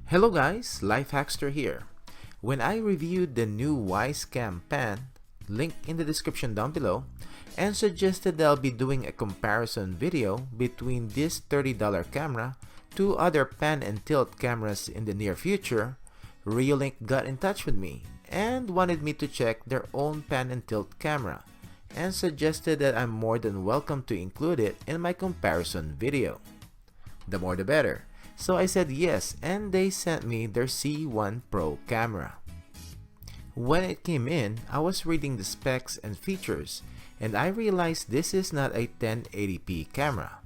Hello guys, Lifehackster here. When I reviewed the new Yscam pan, link in the description down below, and suggested that I'll be doing a comparison video between this $30 camera to other pan and tilt cameras in the near future, Reolink got in touch with me and wanted me to check their own pan and tilt camera and suggested that I'm more than welcome to include it in my comparison video. The more the better. So I said yes, and they sent me their C1 Pro camera. When it came in, I was reading the specs and features, and I realized this is not a 1080p camera.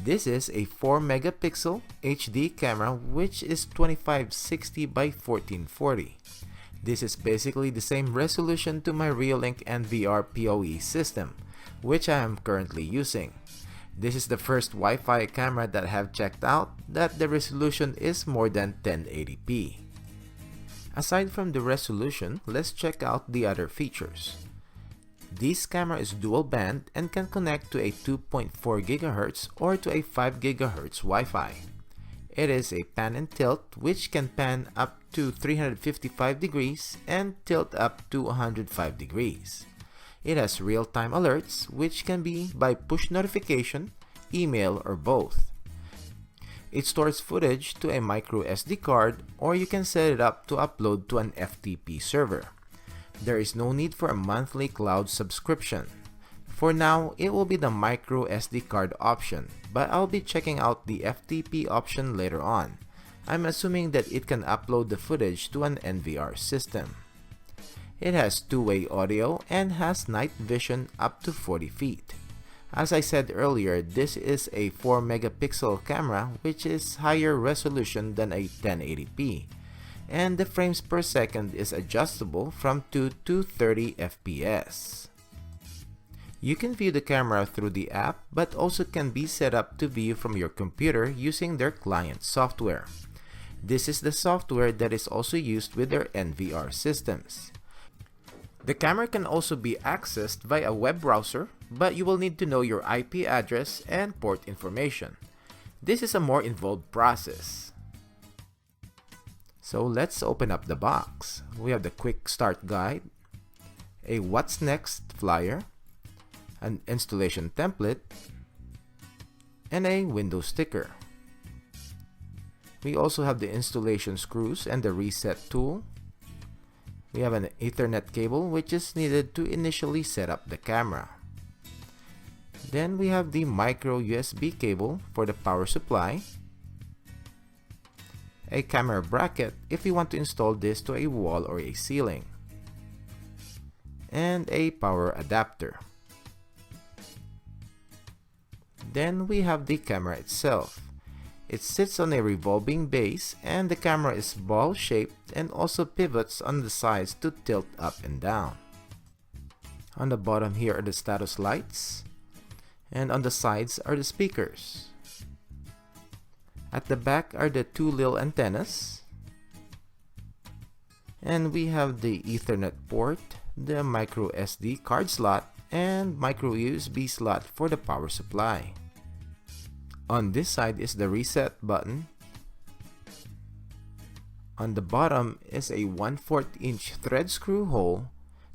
This is a 4 megapixel HD camera which is 2560 by 1440. This is basically the same resolution to my Reolink NVR PoE system, which I am currently using. This is the first Wi-Fi camera that I have checked out that the resolution is more than 1080p. Aside from the resolution, let's check out the other features. This camera is dual band and can connect to a 2.4 GHz or to a 5 GHz Wi-Fi. It is a pan and tilt which can pan up to 355 degrees and tilt up to 105 degrees. It has real-time alerts, which can be by push notification, email, or both. It stores footage to a micro SD card, or you can set it up to upload to an FTP server. There is no need for a monthly cloud subscription. For now, it will be the micro SD card option, but I'll be checking out the FTP option later on. I'm assuming that it can upload the footage to an NVR system. It has two-way audio and has night vision up to 40 feet. As I said earlier, this is a 4 megapixel camera which is higher resolution than a 1080p, and the frames per second is adjustable from 2 to 30 FPS. You can view the camera through the app, but also can be set up to view from your computer using their client software. This is the software that is also used with their NVR systems. The camera can also be accessed via a web browser, but you will need to know your IP address and port information. This is a more involved process. So let's open up the box. We have the quick start guide, a what's next flyer, an installation template, and a window sticker. We also have the installation screws and the reset tool. We have an Ethernet cable which is needed to initially set up the camera. Then we have the micro USB cable for the power supply, a camera bracket if you want to install this to a wall or a ceiling, and a power adapter. Then we have the camera itself. It sits on a revolving base and the camera is ball-shaped and also pivots on the sides to tilt up and down. On the bottom here are the status lights, and on the sides are the speakers. At the back are the two little antennas, and we have the Ethernet port, the micro SD card slot, and micro USB slot for the power supply. On this side is the reset button. On the bottom is a 1/4 inch thread screw hole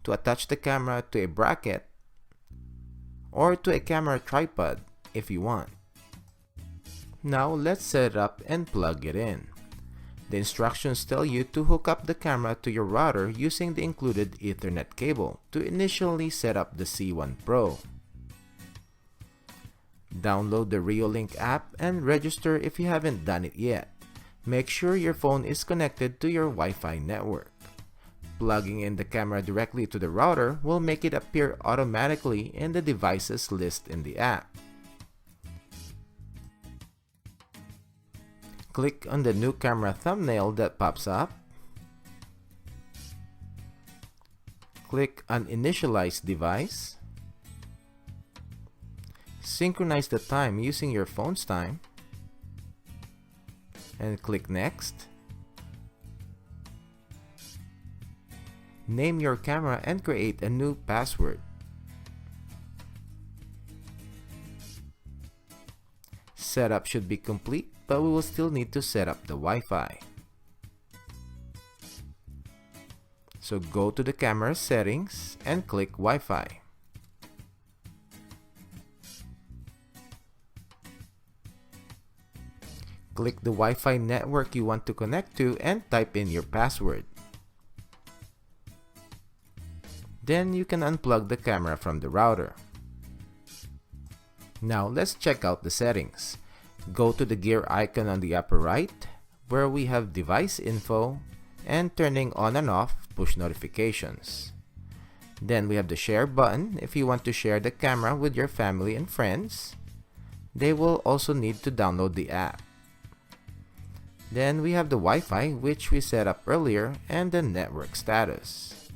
to attach the camera to a bracket or to a camera tripod if you want. Now let's set it up and plug it in. The instructions tell you to hook up the camera to your router using the included Ethernet cable to initially set up the C1 Pro. Download the Reolink app and register if you haven't done it yet. Make sure your phone is connected to your Wi-Fi network. Plugging in the camera directly to the router will make it appear automatically in the devices list in the app. Click on the new camera thumbnail that pops up. Click on Initialize Device. Synchronize the time using your phone's time, and click Next. Name your camera and create a new password. Setup should be complete, but we will still need to set up the Wi-Fi. So go to the camera settings and click Wi-Fi. Click the Wi-Fi network you want to connect to and type in your password. Then you can unplug the camera from the router. Now let's check out the settings. Go to the gear icon on the upper right, where we have device info and turning on and off push notifications. Then we have the share button if you want to share the camera with your family and friends. They will also need to download the app. Then we have the Wi-Fi, which we set up earlier, and the network status.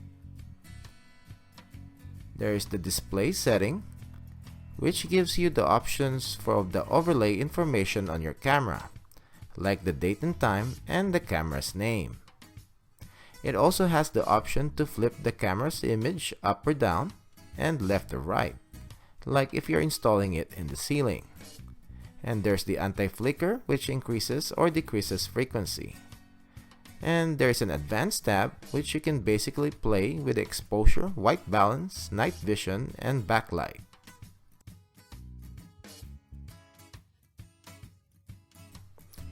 There is the display setting, which gives you the options for the overlay information on your camera, like the date and time and the camera's name. It also has the option to flip the camera's image up or down and left or right, like if you're installing it in the ceiling. And there's the anti-flicker, which increases or decreases frequency. And there's an advanced tab, which you can basically play with exposure, white balance, night vision, and backlight.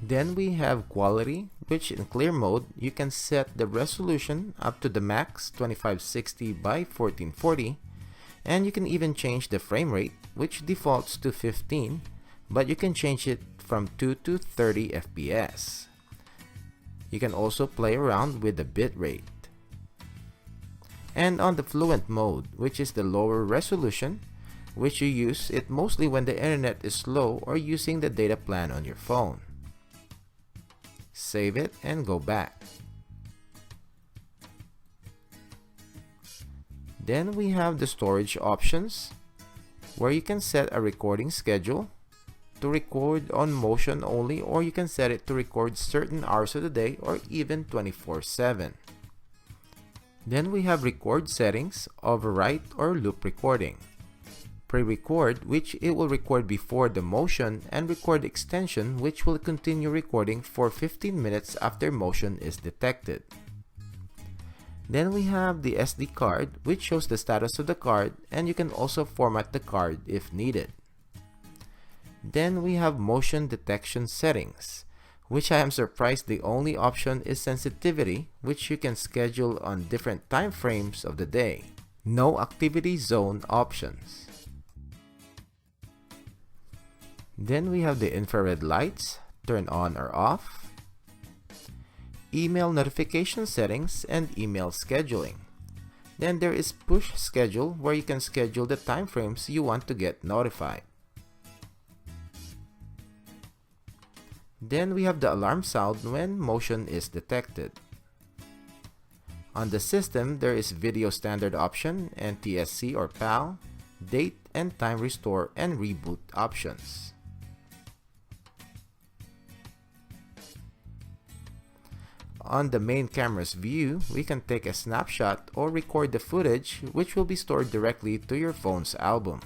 Then we have quality, which in clear mode, you can set the resolution up to the max 2560 by 1440, and you can even change the frame rate, which defaults to 15, but you can change it from 2 to 30 FPS. You can also play around with the bitrate. And on the fluent mode, which is the lower resolution, which you use it mostly when the internet is slow or using the data plan on your phone. Save it and go back. Then we have the storage options, where you can set a recording schedule to record on motion only, or you can set it to record certain hours of the day or even 24/7. Then we have record settings, overwrite or loop recording. Pre-record, which it will record before the motion, and record extension, which will continue recording for 15 minutes after motion is detected. Then we have the SD card, which shows the status of the card, and you can also format the card if needed. Then we have motion detection settings, which I am surprised the only option is sensitivity, which you can schedule on different time frames of the day. No activity zone options. Then we have the infrared lights, turn on or off, email notification settings, and email scheduling. Then there is push schedule, where you can schedule the time frames you want to get notified. Then we have the alarm sound when motion is detected. On the system, there is video standard option, NTSC or PAL, date and time restore and reboot options. On the main camera's view, we can take a snapshot or record the footage, which will be stored directly to your phone's album.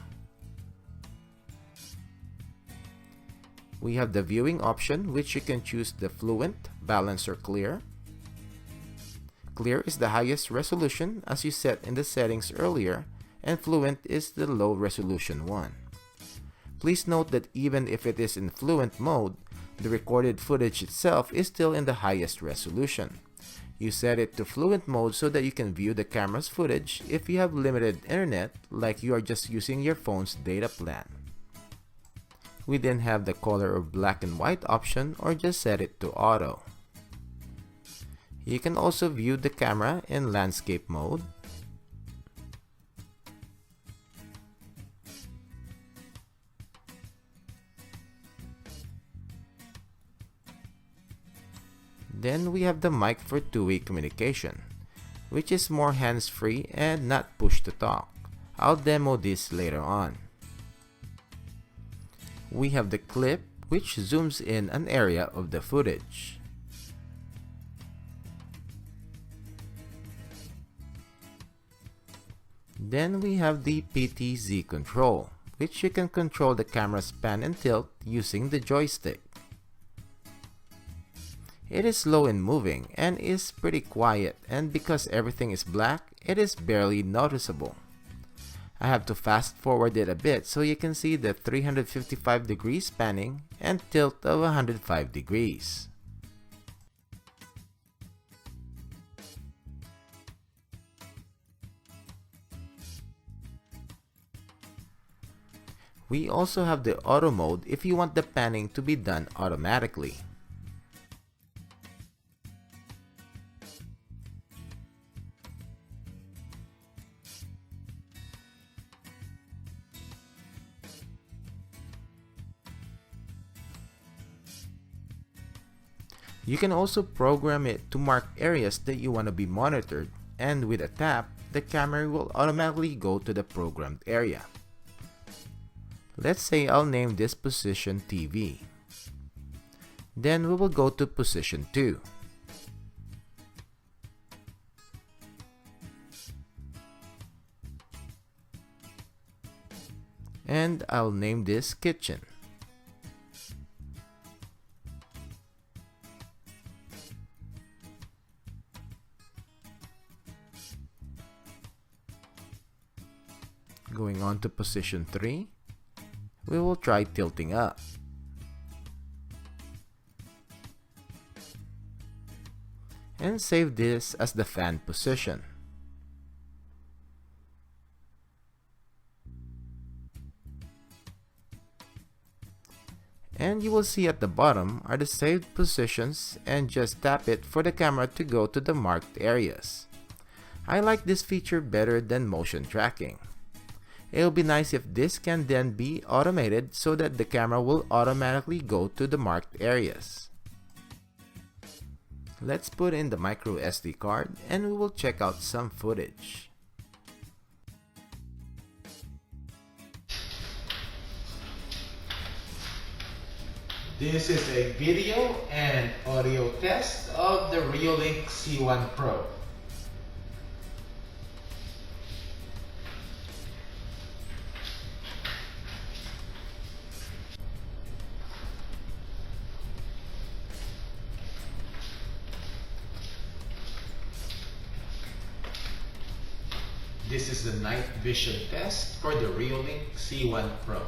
We have the viewing option, which you can choose the fluent, balance, or clear. Clear is the highest resolution as you set in the settings earlier, and fluent is the low resolution one. Please note that even if it is in fluent mode, the recorded footage itself is still in the highest resolution. You set it to fluent mode so that you can view the camera's footage if you have limited internet, like you are just using your phone's data plan. We then have the color or black and white option, or just set it to auto. You can also view the camera in landscape mode, Then we have the mic for two-way communication, which is more hands-free and not push to talk. I'll demo this later on. We have the clip, which zooms in an area of the footage. Then we have the PTZ control, which you can control the camera's pan and tilt using the joystick. It is slow in moving and is pretty quiet, and because everything is black, it is barely noticeable. I have to fast forward it a bit so you can see the 355 degrees panning and tilt of 105 degrees. We also have the auto mode if you want the panning to be done automatically. You can also program it to mark areas that you want to be monitored, and with a tap, the camera will automatically go to the programmed area. Let's say I'll name this position TV. Then we will go to position 2. And I'll name this kitchen. Going on to position 3, we will try tilting up. And save this as the fan position. And you will see at the bottom are the saved positions, and just tap it for the camera to go to the marked areas. I like this feature better than motion tracking. It'll be nice if this can then be automated so that the camera will automatically go to the marked areas. Let's put in the micro SD card and we will check out some footage. This is a video and audio test of the Reolink C1 Pro. This is the night vision test for the Reolink C1 Pro.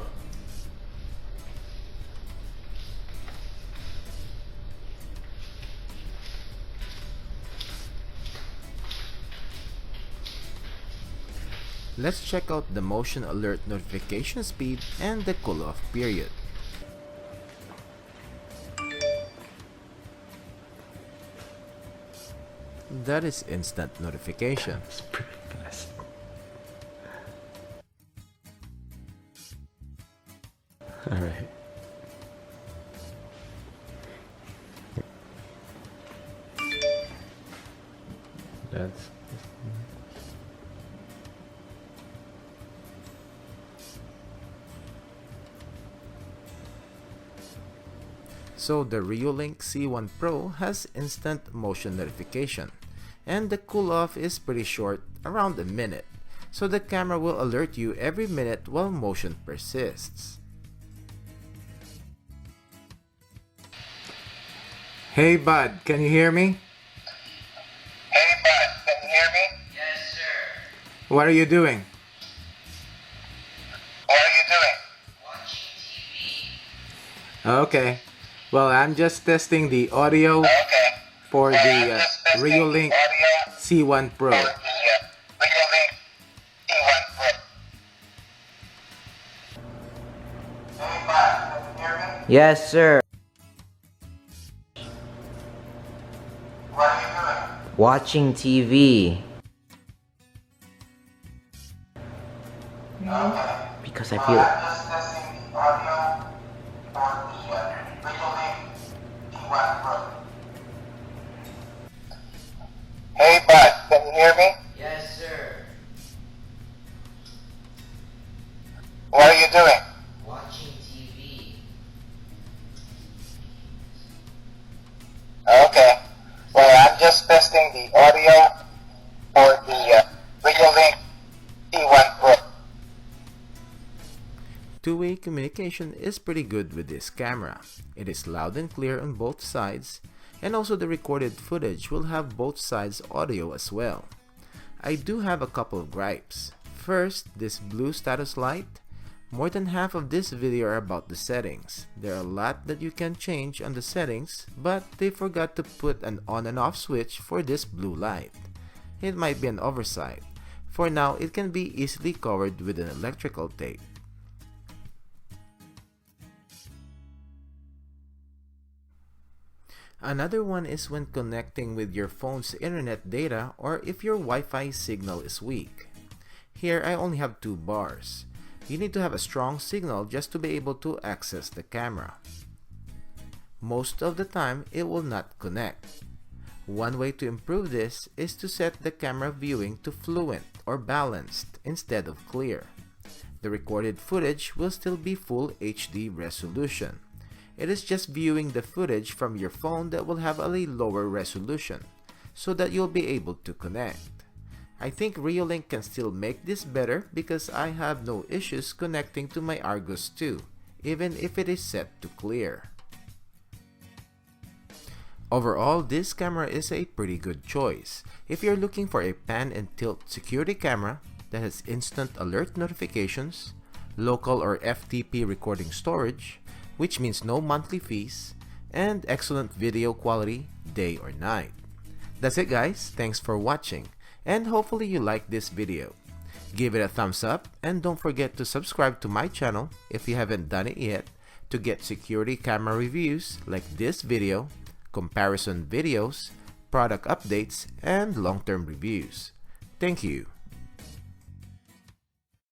Let's check out the motion alert notification speed and the cool-off period. That is instant notification. It's pretty fast. Alright. That's So the Reolink C1 Pro has instant motion notification, and the cool-off is pretty short, around a minute, so the camera will alert you every minute while motion persists. Hey bud, can you hear me? Hey bud, can you hear me? Yes, sir. What are you doing? What are you doing? Watching TV. Okay. Well, I'm just testing the audio Okay. for I'm the just testing Reolink audio C1 Pro. for the Reolink C1 Pro. Hey bud, can you hear me? Yes, sir. What are you doing? Watching TV. Okay. Because I I'm feel just testing the audio for the Reolink C1 Pro. Hey bud, can you hear me? Yes, sir. What are you doing? Watching TV. Okay. Well, I'm just testing the audio for the Reolink C1 Pro. Two-way communication is pretty good with this camera. It is loud and clear on both sides, And also the recorded footage will have both sides audio as well. I do have a couple of gripes. First, this blue status light. More than half of this video are about the settings. There are a lot that you can change on the settings, but they forgot to put an on and off switch for this blue light. It might be an oversight. For now, it can be easily covered with an electrical tape. Another one is when connecting with your phone's internet data or if your Wi-Fi signal is weak. Here I only have 2 bars. You need to have a strong signal just to be able to access the camera. Most of the time it will not connect. One way to improve this is to set the camera viewing to fluent or balanced instead of clear. The recorded footage will still be full HD resolution. It is just viewing the footage from your phone that will have a lower resolution, so that you'll be able to connect. I think Reolink can still make this better because I have no issues connecting to my Argus 2, even if it is set to clear. Overall, this camera is a pretty good choice if you're looking for a pan and tilt security camera that has instant alert notifications, local or FTP recording storage, which means no monthly fees, and excellent video quality day or night. That's it guys, thanks for watching, and hopefully you liked this video. Give it a thumbs up and don't forget to subscribe to my channel if you haven't done it yet to get security camera reviews like this video, comparison videos, product updates, and long-term reviews. Thank you.